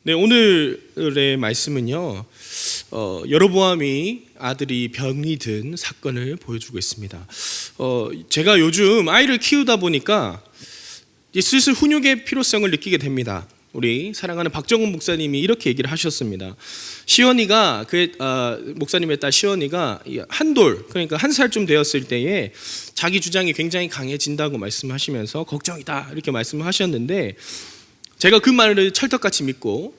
네, 오늘의 말씀은요, 여로보암이 아들이 병이 든 사건을 보여주고 있습니다. 제가 요즘 아이를 키우다 보니까 슬슬 훈육의 필요성을 느끼게 됩니다. 우리 사랑하는 박정훈 목사님이 이렇게 얘기를 하셨습니다. 시원이가 목사님의 딸 시원이가 한돌, 그러니까 1살쯤 되었을 때에 자기 주장이 굉장히 강해진다고 말씀하시면서 걱정이다 이렇게 말씀을 하셨는데, 제가 그 말을 철떡같이 믿고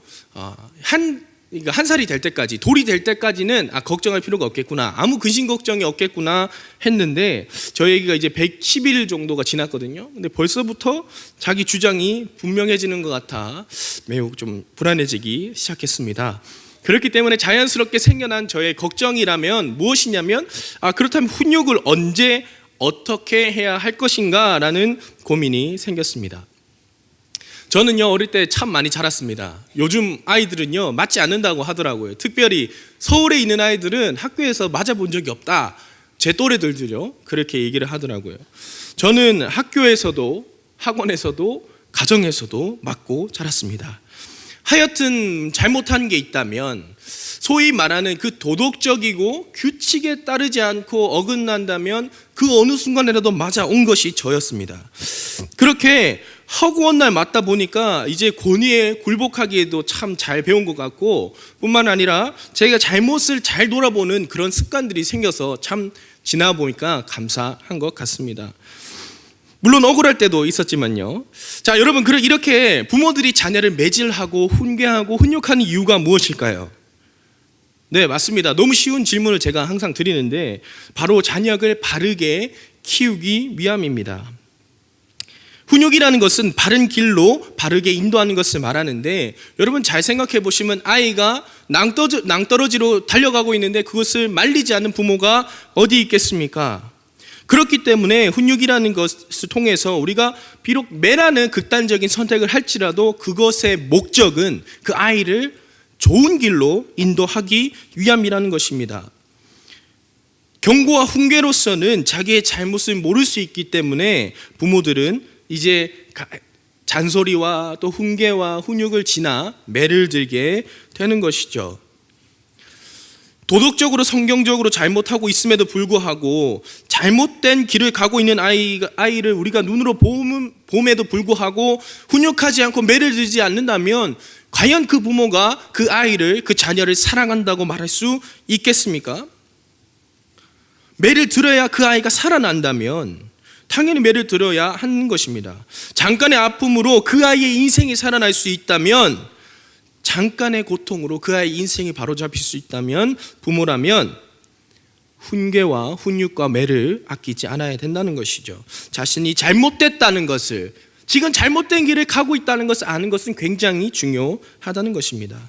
그러니까 1살이 될 때까지, 돌이 될 때까지는 걱정할 필요가 없겠구나, 아무 근심 걱정이 없겠구나 했는데, 저희 애기가 이제 110일 정도가 지났거든요. 근데 벌써부터 자기 주장이 분명해지는 것 같아 매우 좀 불안해지기 시작했습니다. 그렇기 때문에 자연스럽게 생겨난 저의 걱정이라면 무엇이냐면, 그렇다면 훈육을 언제 어떻게 해야 할 것인가 라는 고민이 생겼습니다. 저는요, 어릴 때 참 많이 자랐습니다. 요즘 아이들은요, 맞지 않는다고 하더라고요. 특별히 서울에 있는 아이들은 학교에서 맞아본 적이 없다, 제 또래들도요 그렇게 얘기를 하더라고요. 저는 학교에서도 학원에서도 가정에서도 맞고 자랐습니다. 하여튼 잘못한 게 있다면, 소위 말하는 그 도덕적이고 규칙에 따르지 않고 어긋난다면 그 어느 순간에라도 맞아온 것이 저였습니다. 그렇게 허구한 날 맞다 보니까 이제 권위에 굴복하기에도 참 잘 배운 것 같고, 뿐만 아니라 제가 잘못을 잘 돌아보는 그런 습관들이 생겨서 참 지나 보니까 감사한 것 같습니다. 물론 억울할 때도 있었지만요. 자, 여러분, 이렇게 부모들이 자녀를 매질하고 훈계하고 훈육하는 이유가 무엇일까요? 네, 맞습니다. 너무 쉬운 질문을 제가 항상 드리는데, 바로 자녀를 바르게 키우기 위함입니다. 훈육이라는 것은 바른 길로 바르게 인도하는 것을 말하는데, 여러분 잘 생각해 보시면 아이가 낭떠러지로 달려가고 있는데 그것을 말리지 않는 부모가 어디 있겠습니까? 그렇기 때문에 훈육이라는 것을 통해서 우리가 비록 매라는 극단적인 선택을 할지라도 그것의 목적은 그 아이를 좋은 길로 인도하기 위함이라는 것입니다. 경고와 훈계로서는 자기의 잘못을 모를 수 있기 때문에 부모들은 이제 잔소리와 또 훈계와 훈육을 지나 매를 들게 되는 것이죠. 도덕적으로 성경적으로 잘못하고 있음에도 불구하고 잘못된 길을 가고 있는 아이를 우리가 눈으로 봄에도 불구하고 훈육하지 않고 매를 들지 않는다면, 과연 그 부모가 그 아이를, 그 자녀를 사랑한다고 말할 수 있겠습니까? 매를 들어야 그 아이가 살아난다면 당연히 매를 들어야 하는 것입니다. 잠깐의 아픔으로 그 아이의 인생이 살아날 수 있다면, 잠깐의 고통으로 그 아이의 인생이 바로잡힐 수 있다면, 부모라면 훈계와 훈육과 매를 아끼지 않아야 된다는 것이죠. 자신이 잘못됐다는 것을, 지금 잘못된 길을 가고 있다는 것을 아는 것은 굉장히 중요하다는 것입니다.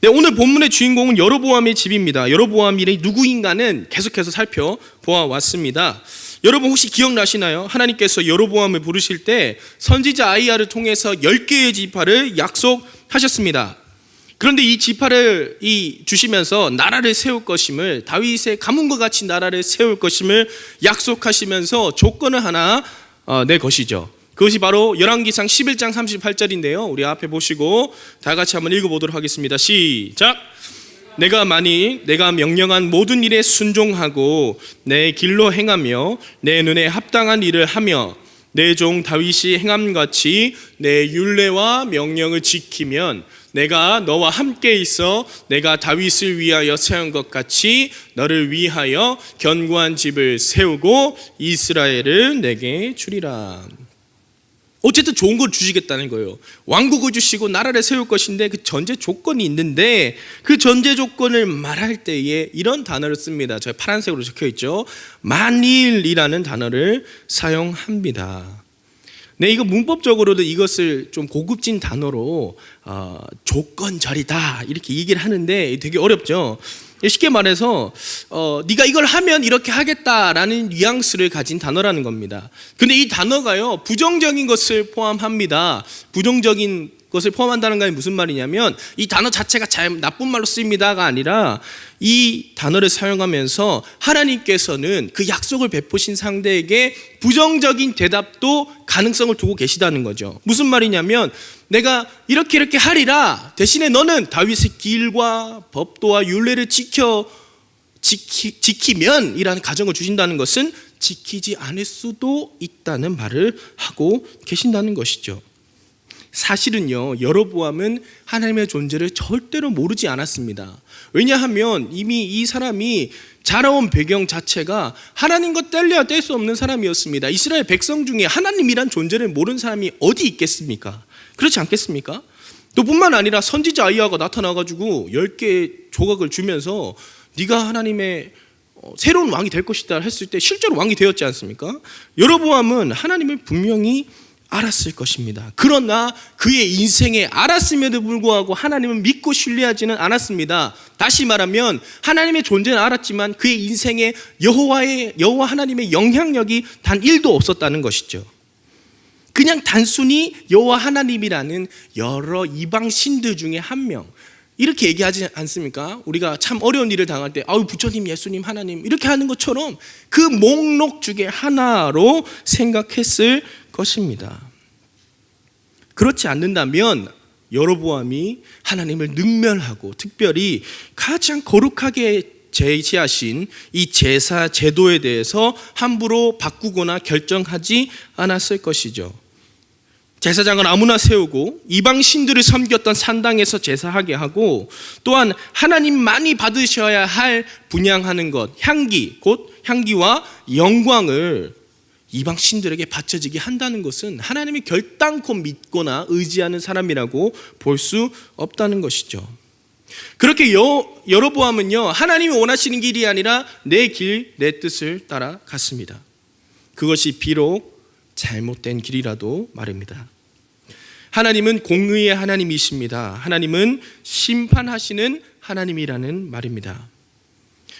네, 오늘 본문의 주인공은 여로보암의 집입니다. 여로보암이 누구인가는 계속해서 살펴보아왔습니다. 여러분 혹시 기억나시나요? 하나님께서 여로보암을 부르실 때 선지자 아이야를 통해서 10개의 지파를 약속하셨습니다. 그런데 이 지파를 주시면서 나라를 세울 것임을, 다윗의 가문과 같이 나라를 세울 것임을 약속하시면서 조건을 하나 내 것이죠. 그것이 바로 열왕기상 11장 38절인데요. 우리 앞에 보시고 다 같이 한번 읽어보도록 하겠습니다. 시작! 내가 명령한 모든 일에 순종하고 내 길로 행하며 내 눈에 합당한 일을 하며 내 종 다윗이 행함같이 내 율례와 명령을 지키면 내가 너와 함께 있어 내가 다윗을 위하여 세운 것 같이 너를 위하여 견고한 집을 세우고 이스라엘을 내게 주리라. 어쨌든 좋은 걸 주시겠다는 거예요. 왕국을 주시고 나라를 세울 것인데 그 전제 조건이 있는데, 그 전제 조건을 말할 때에 이런 단어를 씁니다. 저 파란색으로 적혀 있죠. 만일이라는 단어를 사용합니다. 네, 이거 문법적으로도 이것을 좀 고급진 단어로 조건절이다 이렇게 얘기를 하는데 되게 어렵죠. 쉽게 말해서 네가 이걸 하면 이렇게 하겠다라는 뉘앙스를 가진 단어라는 겁니다. 근데 이 단어가요, 부정적인 것을 포함합니다. 부정적인 것을 포함한다는 게 무슨 말이냐면, 이 단어 자체가 나쁜 말로 쓰입니다가 아니라, 이 단어를 사용하면서 하나님께서는 그 약속을 베푸신 상대에게 부정적인 대답도 가능성을 두고 계시다는 거죠. 무슨 말이냐면, 내가 이렇게 하리라. 대신에 너는 다윗의 길과 법도와 율례를 지키면이라는 가정을 주신다는 것은 지키지 않을 수도 있다는 말을 하고 계신다는 것이죠. 사실은요, 여로보암은 하나님의 존재를 절대로 모르지 않았습니다. 왜냐하면 이미 이 사람이 자라온 배경 자체가 하나님과 뗄래야 뗄 수 없는 사람이었습니다. 이스라엘 백성 중에 하나님이란 존재를 모르는 사람이 어디 있겠습니까? 그렇지 않겠습니까? 또 뿐만 아니라 선지자 아이야가 나타나가지고 10개의 조각을 주면서 네가 하나님의 새로운 왕이 될 것이다 했을 때 실제로 왕이 되었지 않습니까? 여로보암은 하나님을 분명히 알았을 것입니다. 그러나 그의 인생에 알았음에도 불구하고 하나님을 믿고 신뢰하지는 않았습니다. 다시 말하면 하나님의 존재는 알았지만 그의 인생에 여호와 하나님의 영향력이 단 1도 없었다는 것이죠. 그냥 단순히 여호와 하나님이라는 여러 이방 신들 중에 한 명, 이렇게 얘기하지 않습니까? 우리가 참 어려운 일을 당할 때 부처님, 예수님, 하나님 이렇게 하는 것처럼 그 목록 중에 하나로 생각했을 것입니다. 그렇지 않는다면 여로보암이 하나님을 능멸하고 특별히 가장 거룩하게 제시하신 이 제사 제도에 대해서 함부로 바꾸거나 결정하지 않았을 것이죠. 제사장을 아무나 세우고 이방 신들을 섬겼던 산당에서 제사하게 하고, 또한 하나님만이 받으셔야 할 분향하는 것, 향기, 곧 향기와 영광을 이방 신들에게 바쳐지게 한다는 것은 하나님이 결단코 믿거나 의지하는 사람이라고 볼 수 없다는 것이죠. 그렇게 여로보암은요, 하나님이 원하시는 길이 아니라 내 길, 내 뜻을 따라갔습니다. 그것이 비록 잘못된 길이라도 말입니다. 하나님은 공의의 하나님이십니다. 하나님은 심판하시는 하나님이라는 말입니다.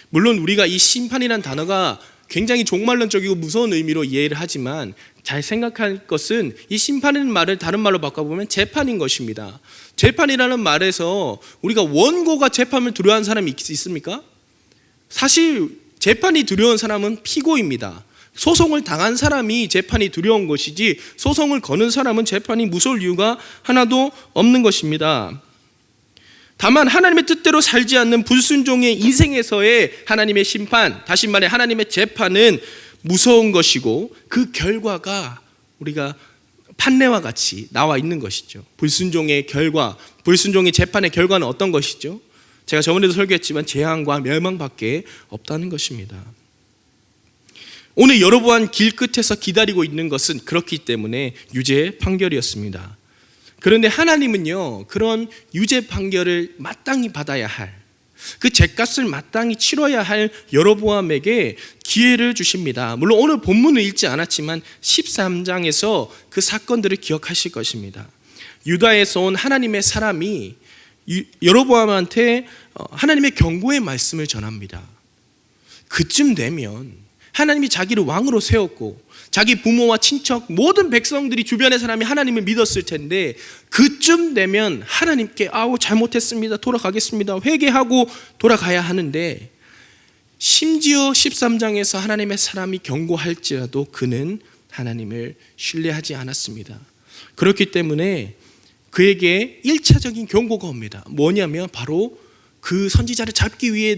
물론 우리가 이 심판이란 단어가 굉장히 종말론적이고 무서운 의미로 이해를 하지만 잘 생각할 것은 이 심판이라는 말을 다른 말로 바꿔보면 재판인 것입니다. 재판이라는 말에서 우리가 원고가 재판을 두려워하는 사람이 있습니까? 사실 재판이 두려운 사람은 피고입니다. 소송을 당한 사람이 재판이 두려운 것이지 소송을 거는 사람은 재판이 무서울 이유가 하나도 없는 것입니다. 다만 하나님의 뜻대로 살지 않는 불순종의 인생에서의 하나님의 심판, 다시 말해 하나님의 재판은 무서운 것이고 그 결과가 우리가 판례와 같이 나와 있는 것이죠. 불순종의 결과, 불순종의 재판의 결과는 어떤 것이죠? 제가 저번에도 설교했지만 재앙과 멸망밖에 없다는 것입니다. 오늘 여로보암 길 끝에서 기다리고 있는 것은 그렇기 때문에 유죄 판결이었습니다. 그런데 하나님은요, 그런 유죄 판결을 마땅히 받아야 할, 그 죗값을 마땅히 치러야 할 여로보암에게 기회를 주십니다. 물론 오늘 본문을 읽지 않았지만 13장에서 그 사건들을 기억하실 것입니다. 유다에서 온 하나님의 사람이 여로보암한테 하나님의 경고의 말씀을 전합니다. 그쯤 되면 하나님이 자기를 왕으로 세웠고 자기 부모와 친척 모든 백성들이 주변의 사람이 하나님을 믿었을 텐데 그쯤 되면 하나님께 잘못했습니다, 돌아가겠습니다, 회개하고 돌아가야 하는데, 심지어 13장에서 하나님의 사람이 경고할지라도 그는 하나님을 신뢰하지 않았습니다. 그렇기 때문에 그에게 1차적인 경고가 옵니다. 뭐냐면 바로 그 선지자를 잡기 위해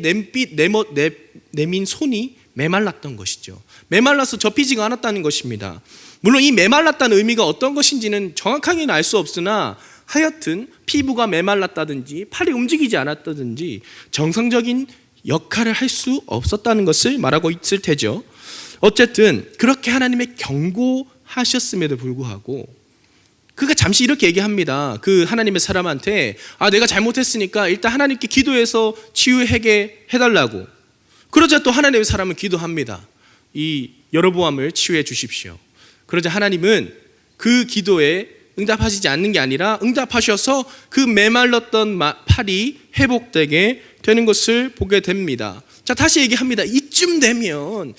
내민 손이 메말랐던 것이죠. 메말라서 접히지가 않았다는 것입니다. 물론 이 메말랐다는 의미가 어떤 것인지는 정확하게는 알 수 없으나 하여튼 피부가 메말랐다든지 팔이 움직이지 않았다든지 정상적인 역할을 할 수 없었다는 것을 말하고 있을 테죠. 어쨌든 그렇게 하나님의 경고하셨음에도 불구하고 그가 잠시 이렇게 얘기합니다. 그 하나님의 사람한테 내가 잘못했으니까 일단 하나님께 기도해서 치유하게 해달라고. 그러자 또 하나님의 사람은 기도합니다. 이 여로보암을 치유해 주십시오. 그러자 하나님은 그 기도에 응답하시지 않는 게 아니라 응답하셔서 그 메말랐던 팔이 회복되게 되는 것을 보게 됩니다. 자, 다시 얘기합니다. 이쯤 되면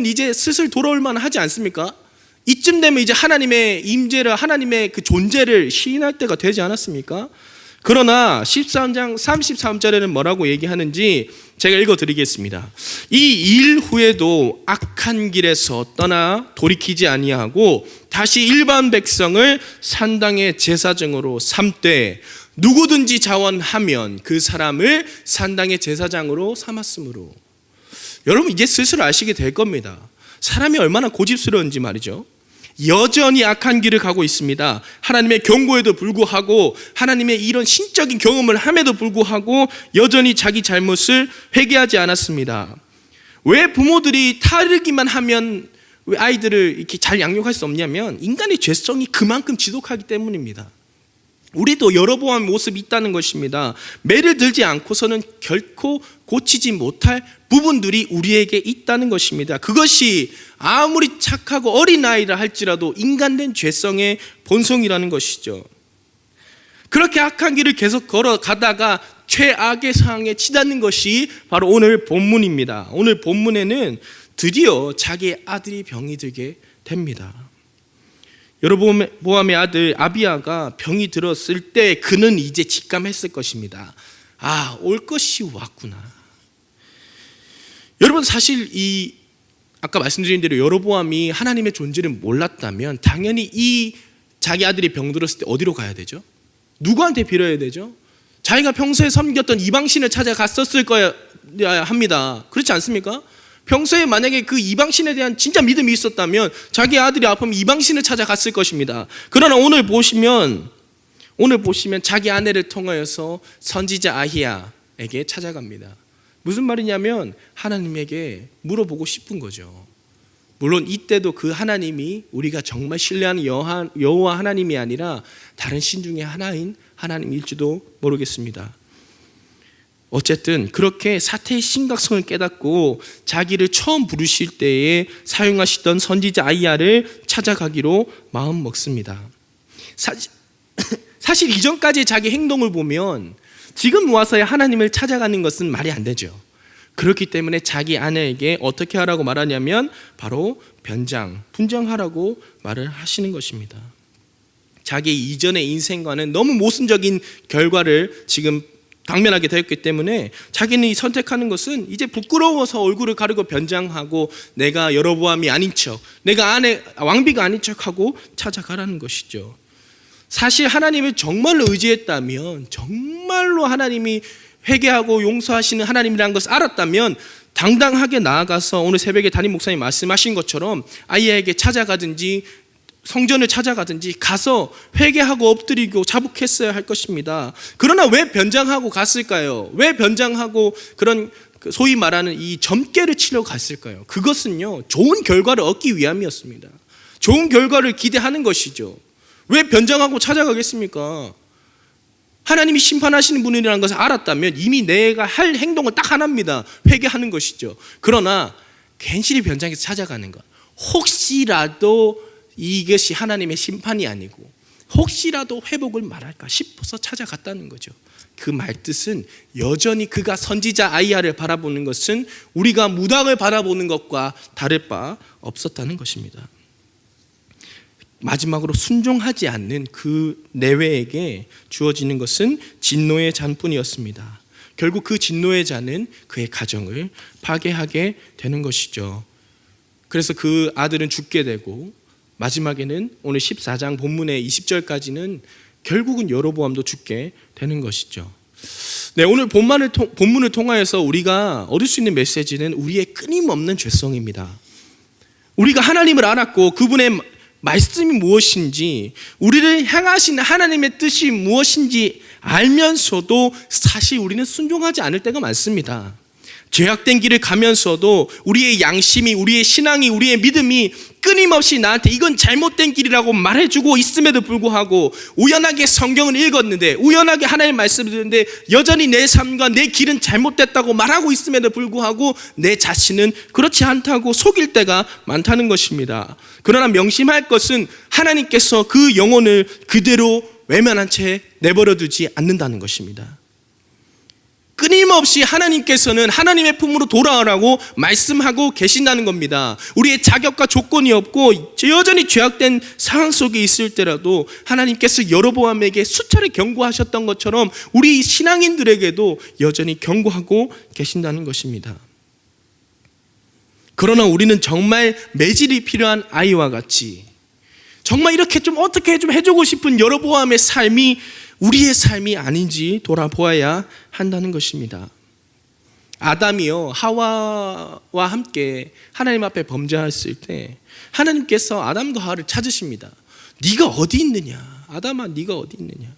이제 슬슬 돌아올 만하지 않습니까? 이쯤 되면 이제 하나님의 임재를, 하나님의 그 존재를 시인할 때가 되지 않았습니까? 그러나 13장 33절에는 뭐라고 얘기하는지 제가 읽어드리겠습니다. 이 일 후에도 악한 길에서 떠나 돌이키지 아니하고 다시 일반 백성을 산당의 제사장으로 삼되 누구든지 자원하면 그 사람을 산당의 제사장으로 삼았으므로. 여러분 이제 스스로 아시게 될 겁니다. 사람이 얼마나 고집스러운지 말이죠. 여전히 악한 길을 가고 있습니다. 하나님의 경고에도 불구하고, 하나님의 이런 신적인 경험을 함에도 불구하고 여전히 자기 잘못을 회개하지 않았습니다. 왜 부모들이 타르기만 하면 왜 아이들을 이렇게 잘 양육할 수 없냐면 인간의 죄성이 그만큼 지독하기 때문입니다. 우리도 여러보암의 모습이 있다는 것입니다. 매를 들지 않고서는 결코 고치지 못할 부분들이 우리에게 있다는 것입니다. 그것이 아무리 착하고 어린아이라 할지라도 인간된 죄성의 본성이라는 것이죠. 그렇게 악한 길을 계속 걸어가다가 최악의 상황에 치닫는 것이 바로 오늘 본문입니다. 오늘 본문에는 드디어 자기의 아들이 병이 들게 됩니다. 여로보암의 아들 아비야가 병이 들었을 때 그는 이제 직감했을 것입니다. 아, 올 것이 왔구나. 여러분 사실 이 아까 말씀드린 대로 여로보암이 하나님의 존재를 몰랐다면 당연히 이 자기 아들이 병 들었을 때 어디로 가야 되죠? 누구한테 빌어야 되죠? 자기가 평소에 섬겼던 이방신을 찾아갔었을 거야 합니다. 그렇지 않습니까? 평소에 만약에 그 이방신에 대한 진짜 믿음이 있었다면 자기 아들이 아프면 이방신을 찾아갔을 것입니다. 그러나 오늘 보시면 자기 아내를 통하여서 선지자 아히야에게 찾아갑니다. 무슨 말이냐면 하나님에게 물어보고 싶은 거죠. 물론 이때도 그 하나님이 우리가 정말 신뢰하는 여호와 하나님이 아니라 다른 신 중에 하나인 하나님일지도 모르겠습니다. 어쨌든 그렇게 사태의 심각성을 깨닫고 자기를 처음 부르실 때에 사용하시던 선지자 아히야를 찾아가기로 마음 먹습니다. 사실 이전까지 자기 행동을 보면 지금 와서야 하나님을 찾아가는 것은 말이 안 되죠. 그렇기 때문에 자기 아내에게 어떻게 하라고 말하냐면 바로 분장하라고 말을 하시는 것입니다. 자기 이전의 인생과는 너무 모순적인 결과를 지금 당면하게 되었기 때문에 자기는 선택하는 것은 이제 부끄러워서 얼굴을 가리고 변장하고 내가 여로보암이 아닌 척, 내가 왕비가 아닌 척하고 찾아가라는 것이죠. 사실 하나님을 정말로 의지했다면, 정말로 하나님이 회개하고 용서하시는 하나님이라는 것을 알았다면 당당하게 나아가서 오늘 새벽에 담임 목사님 말씀하신 것처럼 아이에게 찾아가든지 성전을 찾아가든지 가서 회개하고 엎드리고 자복했어야 할 것입니다. 그러나 왜 변장하고 갔을까요? 왜 변장하고 그런 소위 말하는 이 점괘를 치러 갔을까요? 그것은요, 좋은 결과를 얻기 위함이었습니다. 좋은 결과를 기대하는 것이죠. 왜 변장하고 찾아가겠습니까? 하나님이 심판하시는 분이라는 것을 알았다면 이미 내가 할 행동은 딱 하나입니다. 회개하는 것이죠. 그러나 괜시리 변장해서 찾아가는 것, 혹시라도 이것이 하나님의 심판이 아니고 혹시라도 회복을 말할까 싶어서 찾아갔다는 거죠. 그 말뜻은 여전히 그가 선지자 아히야를 바라보는 것은 우리가 무당을 바라보는 것과 다를 바 없었다는 것입니다. 마지막으로 순종하지 않는 그 내외에게 주어지는 것은 진노의 잔뿐이었습니다. 결국 그 진노의 잔은 그의 가정을 파괴하게 되는 것이죠. 그래서 그 아들은 죽게 되고 마지막에는 오늘 14장 본문의 20절까지는 결국은 여로보암도 죽게 되는 것이죠. 네, 오늘 본문을 통하여서 우리가 얻을 수 있는 메시지는 우리의 끊임없는 죄성입니다. 우리가 하나님을 알았고 그분의 말씀이 무엇인지, 우리를 향하신 하나님의 뜻이 무엇인지 알면서도 사실 우리는 순종하지 않을 때가 많습니다. 죄악된 길을 가면서도 우리의 양심이, 우리의 신앙이, 우리의 믿음이 끊임없이 나한테 이건 잘못된 길이라고 말해주고 있음에도 불구하고 우연하게 성경을 읽었는데, 우연하게 하나님의 말씀을 듣는데 여전히 내 삶과 내 길은 잘못됐다고 말하고 있음에도 불구하고 내 자신은 그렇지 않다고 속일 때가 많다는 것입니다. 그러나 명심할 것은 하나님께서 그 영혼을 그대로 외면한 채 내버려 두지 않는다는 것입니다. 끊임없이 하나님께서는 하나님의 품으로 돌아오라고 말씀하고 계신다는 겁니다. 우리의 자격과 조건이 없고 여전히 죄악된 상황 속에 있을 때라도 하나님께서 여로보암에게 수차례 경고하셨던 것처럼 우리 신앙인들에게도 여전히 경고하고 계신다는 것입니다. 그러나 우리는 정말 매질이 필요한 아이와 같이 정말 이렇게 좀 어떻게 좀 해주고 싶은 여로보암의 삶이 우리의 삶이 아닌지 돌아보아야 한다는 것입니다. 아담이요 하와와 함께 하나님 앞에 범죄했을 때 하나님께서 아담과 하와를 찾으십니다. 네가 어디 있느냐? 아담아, 네가 어디 있느냐?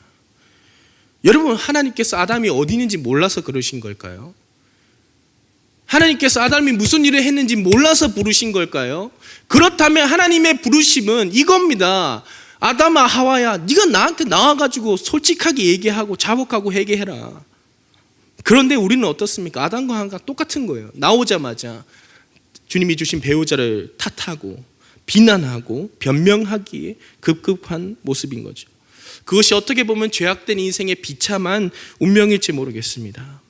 여러분, 하나님께서 아담이 어디 있는지 몰라서 그러신 걸까요? 하나님께서 아담이 무슨 일을 했는지 몰라서 부르신 걸까요? 그렇다면 하나님의 부르심은 이겁니다. 아담아, 하와야, 네가 나한테 나와가지고 솔직하게 얘기하고 자복하고 회개해라. 그런데 우리는 어떻습니까? 아담과 하와가 똑같은 거예요. 나오자마자 주님이 주신 배우자를 탓하고 비난하고 변명하기에 급급한 모습인 거죠. 그것이 어떻게 보면 죄악된 인생의 비참한 운명일지 모르겠습니다.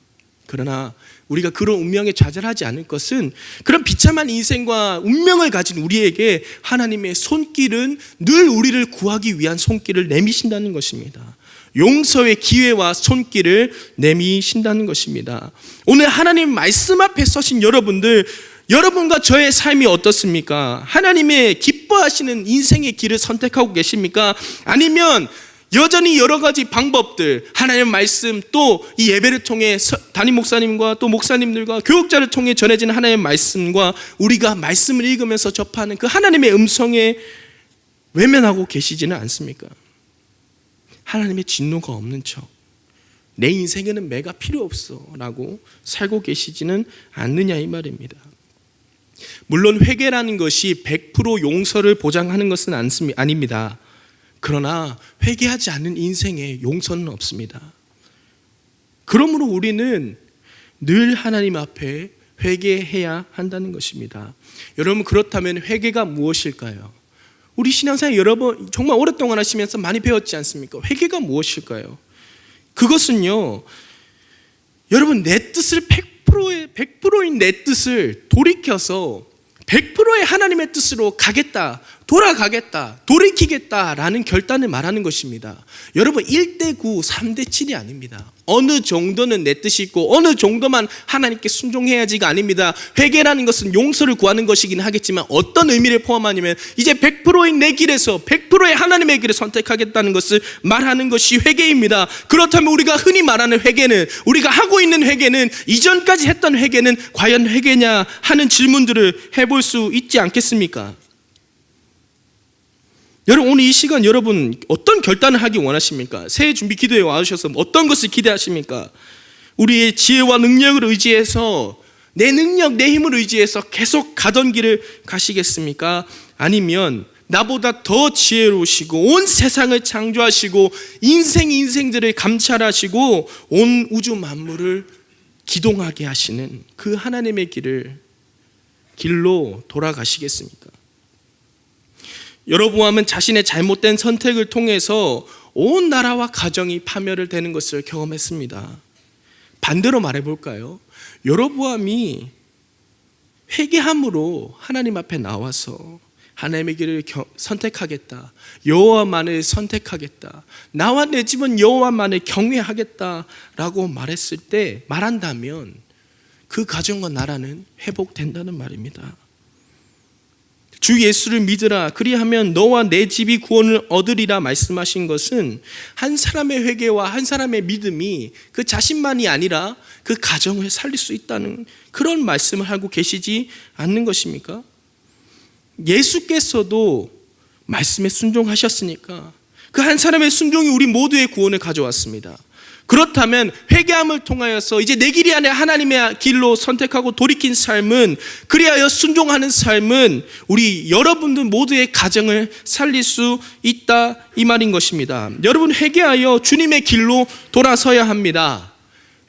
그러나 우리가 그런 운명에 좌절하지 않을 것은 그런 비참한 인생과 운명을 가진 우리에게 하나님의 손길은 늘 우리를 구하기 위한 손길을 내미신다는 것입니다. 용서의 기회와 손길을 내미신다는 것입니다. 오늘 하나님 말씀 앞에 서신 여러분들, 여러분과 저의 삶이 어떻습니까? 하나님의 기뻐하시는 인생의 길을 선택하고 계십니까? 아니면 여전히 여러 가지 방법들, 하나님의 말씀, 또 이 예배를 통해 담임 목사님과 또 목사님들과 교육자를 통해 전해지는 하나님의 말씀과 우리가 말씀을 읽으면서 접하는 그 하나님의 음성에 외면하고 계시지는 않습니까? 하나님의 진노가 없는 척, 내 인생에는 매가 필요 없어 라고 살고 계시지는 않느냐 이 말입니다. 물론 회개라는 것이 100% 용서를 보장하는 것은 아닙니다. 그러나 회개하지 않는 인생에 용서는 없습니다. 그러므로 우리는 늘 하나님 앞에 회개해야 한다는 것입니다. 여러분, 그렇다면 회개가 무엇일까요? 우리 신앙생활 여러분 정말 오랫동안 하시면서 많이 배웠지 않습니까? 회개가 무엇일까요? 그것은요, 여러분 내 뜻을 100%인 내 뜻을 돌이켜서 100%의 하나님의 뜻으로 가겠다, 돌아가겠다, 돌이키겠다라는 결단을 말하는 것입니다. 여러분 1대9, 3대7이 아닙니다. 어느 정도는 내 뜻이 있고 어느 정도만 하나님께 순종해야지가 아닙니다. 회개라는 것은 용서를 구하는 것이긴 하겠지만 어떤 의미를 포함하냐면 이제 100%인 내 길에서 100%의 하나님의 길을 선택하겠다는 것을 말하는 것이 회개입니다. 그렇다면 우리가 흔히 말하는 회개는, 우리가 하고 있는 회개는, 이전까지 했던 회개는 과연 회개냐 하는 질문들을 해볼 수 있지 않겠습니까? 여러분, 오늘 이 시간 여러분 어떤 결단을 하기 원하십니까? 새해 준비 기도에 와주셔서 어떤 것을 기대하십니까? 우리의 지혜와 능력을 의지해서, 내 능력, 내 힘을 의지해서 계속 가던 길을 가시겠습니까? 아니면 나보다 더 지혜로우시고 온 세상을 창조하시고 인생들을 감찰하시고 온 우주 만물을 기동하게 하시는 그 하나님의 길로 돌아가시겠습니까? 여로보암은 자신의 잘못된 선택을 통해서 온 나라와 가정이 파멸을 되는 것을 경험했습니다. 반대로 말해볼까요? 여로보암이 회개함으로 하나님 앞에 나와서 하나님의 길을 선택하겠다, 여호와만을 선택하겠다, 나와 내 집은 여호와만을 경외하겠다라고 말한다면 그 가정과 나라는 회복된다는 말입니다. 주 예수를 믿으라, 그리하면 너와 내 집이 구원을 얻으리라 말씀하신 것은 한 사람의 회개와 한 사람의 믿음이 그 자신만이 아니라 그 가정을 살릴 수 있다는 그런 말씀을 하고 계시지 않는 것입니까? 예수께서도 말씀에 순종하셨으니까 그 한 사람의 순종이 우리 모두의 구원을 가져왔습니다. 그렇다면 회개함을 통하여서 이제 내 길이 아니라 하나님의 길로 선택하고 돌이킨 삶은, 그리하여 순종하는 삶은 우리 여러분들 모두의 가정을 살릴 수 있다 이 말인 것입니다. 여러분, 회개하여 주님의 길로 돌아서야 합니다.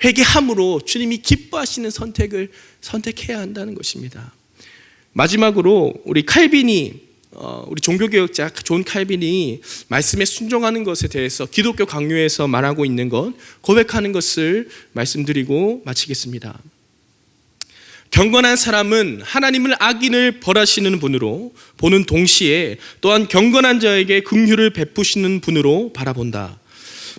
회개함으로 주님이 기뻐하시는 선택을 선택해야 한다는 것입니다. 마지막으로 우리 칼빈이 우리 종교개혁자 존 칼빈이 말씀에 순종하는 것에 대해서 기독교 강요에서 말하고 있는 것, 고백하는 것을 말씀드리고 마치겠습니다. 경건한 사람은 하나님을 악인을 벌하시는 분으로 보는 동시에 또한 경건한 자에게 긍휼을 베푸시는 분으로 바라본다.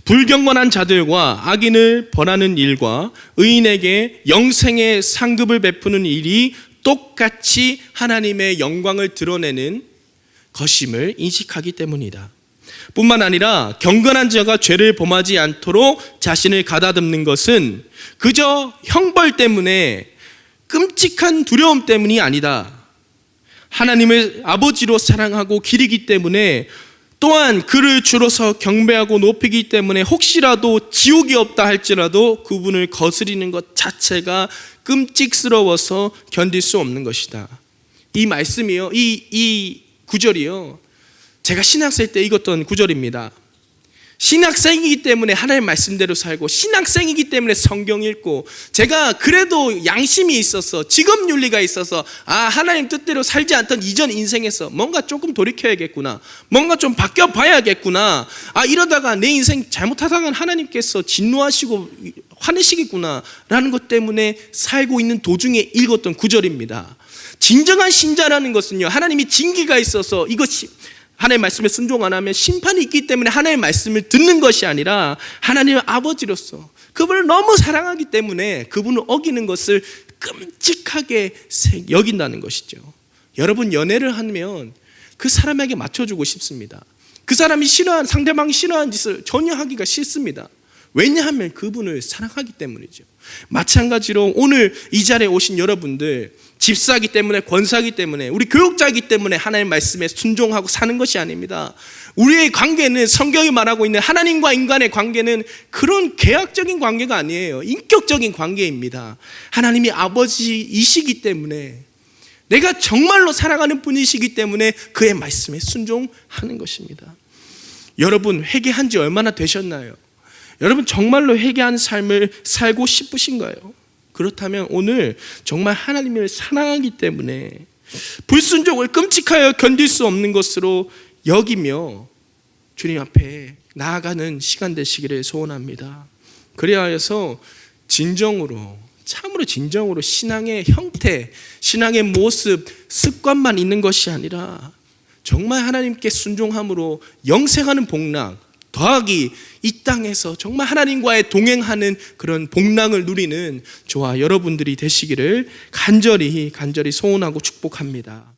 불경건한 자들과 악인을 벌하는 일과 의인에게 영생의 상급을 베푸는 일이 똑같이 하나님의 영광을 드러내는 것임을 인식하기 때문이다. 뿐만 아니라 경건한 자가 죄를 범하지 않도록 자신을 가다듬는 것은 그저 형벌 때문에, 끔찍한 두려움 때문이 아니다. 하나님을 아버지로 사랑하고 기리기 때문에, 또한 그를 주로서 경배하고 높이기 때문에 혹시라도 지옥이 없다 할지라도 그분을 거스리는 것 자체가 끔찍스러워서 견딜 수 없는 것이다. 이 말씀이요, 이 구절이요, 제가 신학생 때 읽었던 구절입니다. 신학생이기 때문에 하나님 말씀대로 살고, 신학생이기 때문에 성경 읽고, 제가 그래도 양심이 있어서, 직업윤리가 있어서, 하나님 뜻대로 살지 않던 이전 인생에서 뭔가 조금 돌이켜야겠구나, 뭔가 좀 바뀌어봐야겠구나, 이러다가 내 인생 잘못하다간 하나님께서 진노하시고 화내시겠구나 라는 것 때문에 살고 있는 도중에 읽었던 구절입니다. 진정한 신자라는 것은요, 하나님이 징계가 있어서 이것이 하나님의 말씀에 순종 안 하면 심판이 있기 때문에 하나님의 말씀을 듣는 것이 아니라 하나님의 아버지로서 그분을 너무 사랑하기 때문에 그분을 어기는 것을 끔찍하게 여긴다는 것이죠. 여러분, 연애를 하면 그 사람에게 맞춰주고 싶습니다. 그 사람이 싫어하는, 상대방이 싫어하는 짓을 전혀 하기가 싫습니다. 왜냐하면 그분을 사랑하기 때문이죠. 마찬가지로 오늘 이 자리에 오신 여러분들, 집사이기 때문에, 권사이기 때문에, 우리 교육자이기 때문에 하나님의 말씀에 순종하고 사는 것이 아닙니다. 우리의 관계는, 성경이 말하고 있는 하나님과 인간의 관계는 그런 계약적인 관계가 아니에요. 인격적인 관계입니다. 하나님이 아버지이시기 때문에, 내가 정말로 사랑하는 분이시기 때문에 그의 말씀에 순종하는 것입니다. 여러분, 회개한 지 얼마나 되셨나요? 여러분, 정말로 회개한 삶을 살고 싶으신가요? 그렇다면 오늘 정말 하나님을 사랑하기 때문에 불순종을 끔찍하여 견딜 수 없는 것으로 여기며 주님 앞에 나아가는 시간 되시기를 소원합니다. 그래야 해서 진정으로, 참으로 진정으로 신앙의 형태, 신앙의 모습, 습관만 있는 것이 아니라 정말 하나님께 순종함으로 영생하는 복락, 더하기 이 땅에서 정말 하나님과의 동행하는 그런 복락을 누리는 저와 여러분들이 되시기를 간절히 소원하고 축복합니다.